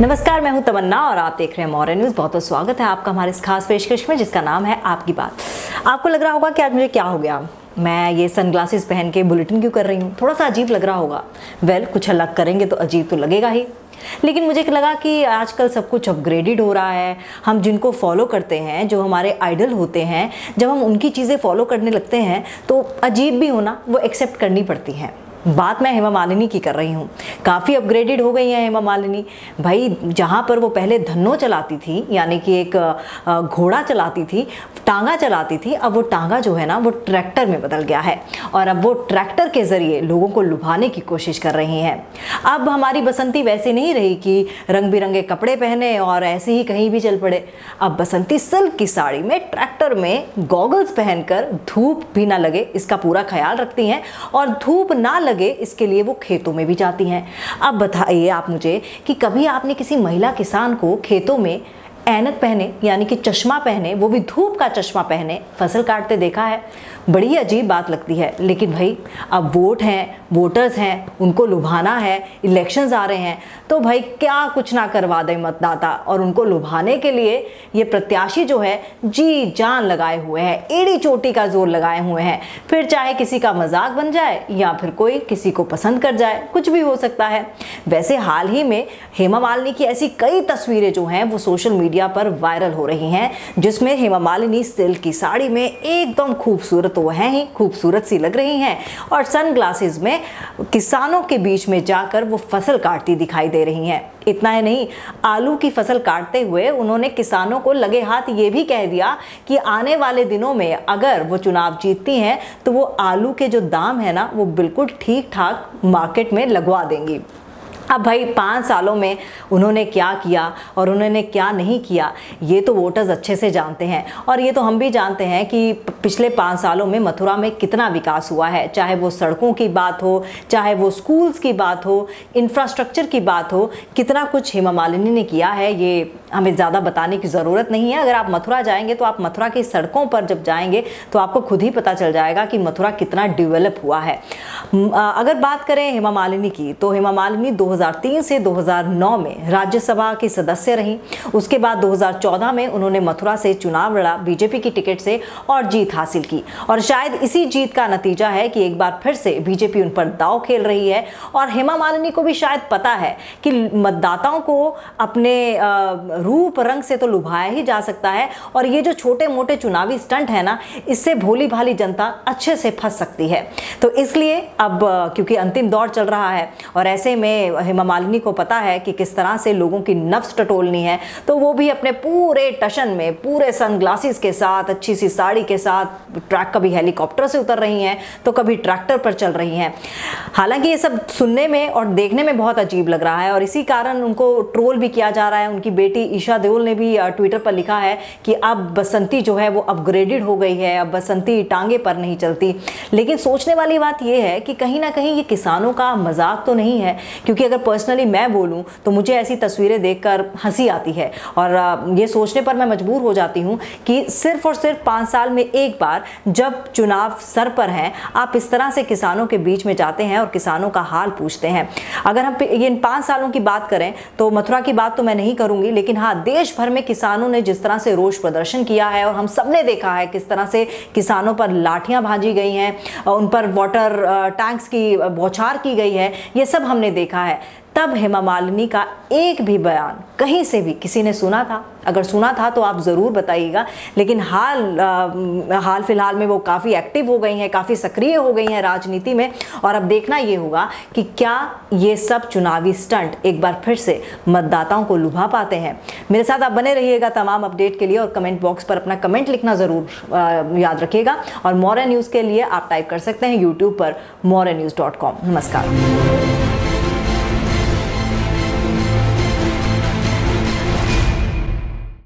नमस्कार, मैं हूं तमन्ना और आप देख रहे हैं मॉर्निंग न्यूज़। बहुत बहुत स्वागत है आपका हमारे इस खास पेशकश में जिसका नाम है आपकी बात। आपको लग रहा होगा कि आज मुझे क्या हो गया, मैं ये सनग्लासेस पहन के बुलेटिन क्यों कर रही हूँ, थोड़ा सा अजीब लग रहा होगा। कुछ अलग करेंगे तो अजीब तो लगेगा ही, लेकिन मुझे लगा कि आजकल सब कुछ अपग्रेडेड हो रहा है। हम जिनको फॉलो करते हैं, जो हमारे आइडल होते हैं, जब हम उनकी चीज़ें फॉलो करने लगते हैं तो अजीब भी होना वो एक्सेप्ट करनी पड़ती हैं। बात मैं हेमा मालिनी की कर रही हूँ। काफ़ी अपग्रेडेड हो गई हैं हेमा मालिनी। भाई, जहाँ पर वो पहले धन्नो चलाती थी, यानी कि एक घोड़ा चलाती थी, टांगा चलाती थी, अब वो टांगा जो है ना वो ट्रैक्टर में बदल गया है और अब वो ट्रैक्टर के ज़रिए लोगों को लुभाने की कोशिश कर रही हैं। अब हमारी बसंती वैसे नहीं रही कि रंग बिरंगे कपड़े पहने और ऐसे ही कहीं भी चल पड़े। अब बसंती सिल्क की साड़ी में, ट्रैक्टर में, गॉगल्स पहनकर धूप भी ना लगे इसका पूरा ख्याल रखती हैं और धूप ना लगे इसके लिए वो खेतों में भी जाती हैं। अब बताइए आप मुझे कि कभी आपने किसी महिला किसान को खेतों में ऐनक पहने, यानी कि चश्मा पहने, वो भी धूप का चश्मा पहने, फसल काटते देखा है? बड़ी अजीब बात लगती है। लेकिन भाई, अब वोट हैं, वोटर्स हैं, उनको लुभाना है, इलेक्शंस आ रहे हैं, तो भाई क्या कुछ ना करवा दें मतदाता, और उनको लुभाने के लिए ये प्रत्याशी जो है जी जान लगाए हुए हैं, एड़ी चोटी का जोर लगाए हुए हैं। फिर चाहे किसी का मजाक बन जाए या फिर कोई किसी को पसंद कर जाए, कुछ भी हो सकता है। वैसे हाल ही में हेमा मालिनी की ऐसी कई तस्वीरें जो हैं वो सोशल मीडिया पर वायरल हो रही हैं, जिसमें हेमा मालिनी सिल्क की साड़ी में एकदम खूबसूरत, वो हैं ही खूबसूरत सी लग रही हैं, और सनग्लासेस में किसानों के बीच में जाकर वो फसल काटती दिखाई दे रही हैं। इतना ही नहीं, आलू की फसल काटते हुए उन्होंने किसानों को लगे हाथ ये भी कह दिया कि आने वाले दिनों में अगर वो चुनाव जीतती हैं तो वो आलू के जो दाम है ना वो बिल्कुल ठीक ठाक मार्केट में लगवा देंगी। अब भाई 5 सालों में उन्होंने क्या किया और उन्होंने क्या नहीं किया, ये तो वोटर्स अच्छे से जानते हैं, और ये तो हम भी जानते हैं कि पिछले 5 सालों में मथुरा में कितना विकास हुआ है। चाहे वो सड़कों की बात हो, चाहे वो स्कूल्स की बात हो, इंफ्रास्ट्रक्चर की बात हो, कितना कुछ हेमा मालिनी ने किया है, ये हमें ज़्यादा बताने की ज़रूरत नहीं है। अगर आप मथुरा जाएंगे तो आप मथुरा की सड़कों पर जब जाएंगे तो आपको खुद ही पता चल जाएगा कि मथुरा कितना डेवलप हुआ है। अगर बात करें हेमा मालिनी की, तो हेमा मालिनी 2003 से 2009 में राज्यसभा की सदस्य रहीं। उसके बाद 2014 में उन्होंने मथुरा से चुनाव लड़ा बीजेपी की टिकट से और जीत हासिल की, और शायद इसी जीत का नतीजा है कि एक बार फिर से बीजेपी उन पर दांव खेल रही है। और हेमा मालिनी को भी शायद पता है कि मतदाताओं को अपने रूप रंग से तो लुभाया ही जा सकता है, और ये जो छोटे मोटे चुनावी स्टंट है ना, इससे भोली भाली जनता अच्छे से फंस सकती है। तो इसलिए अब क्योंकि अंतिम दौर चल रहा है और ऐसे में हेमा मालिनी को पता है कि किस तरह से लोगों की नफ्स टटोलनी है, तो वो भी अपने पूरे टशन में, पूरे सनग्लासेस के साथ, अच्छी सी साड़ी के साथ, ट्रैक कभी हेलीकॉप्टर से उतर रही हैं तो कभी ट्रैक्टर पर चल रही हैं। हालांकि ये सब सुनने में और देखने में बहुत अजीब लग रहा है, और इसी कारण उनको ट्रोल भी किया जा रहा है। उनकी बेटी ईशा देओल ने भी ट्विटर पर लिखा है कि अब बसंती जो है वो अपग्रेडेड हो गई है, अब बसंती टांगे पर नहीं चलती। लेकिन सोचने वाली बात यह है कि कहीं ना कहीं ये किसानों का मजाक तो नहीं है, क्योंकि अगर पर्सनली मैं बोलूं तो मुझे ऐसी तस्वीरें देखकर हंसी आती है, और ये सोचने पर मैं मजबूर हो जाती हूं कि सिर्फ और सिर्फ 5 साल में एक बार जब चुनाव सर पर हैं, आप इस तरह से किसानों के बीच में जाते हैं और किसानों का हाल पूछते हैं। अगर हम इन 5 सालों की बात करें तो मथुरा की बात तो मैं नहीं करूंगी, लेकिन हाँ, देश भर में किसानों ने जिस तरह से रोष प्रदर्शन किया है, और हम सबने देखा है किस तरह से किसानों पर लाठियां भाजी गई हैं, उन पर वाटर टैंक्स की बौछार की गई है, ये सब हमने देखा है। तब हेमा मालिनी का एक भी बयान कहीं से भी किसी ने सुना था? अगर सुना था तो आप ज़रूर बताइएगा। लेकिन हाल फिलहाल में वो काफ़ी एक्टिव हो गई हैं, काफ़ी सक्रिय हो गई हैं राजनीति में, और अब देखना ये होगा कि क्या ये सब चुनावी स्टंट एक बार फिर से मतदाताओं को लुभा पाते हैं। मेरे साथ आप बने रहिएगा तमाम अपडेट के लिए, और कमेंट बॉक्स पर अपना कमेंट लिखना ज़रूर याद रखिएगा। और मॉर्निंग न्यूज़ के लिए आप टाइप कर सकते हैं यूट्यूब पर morennews.com। नमस्कार।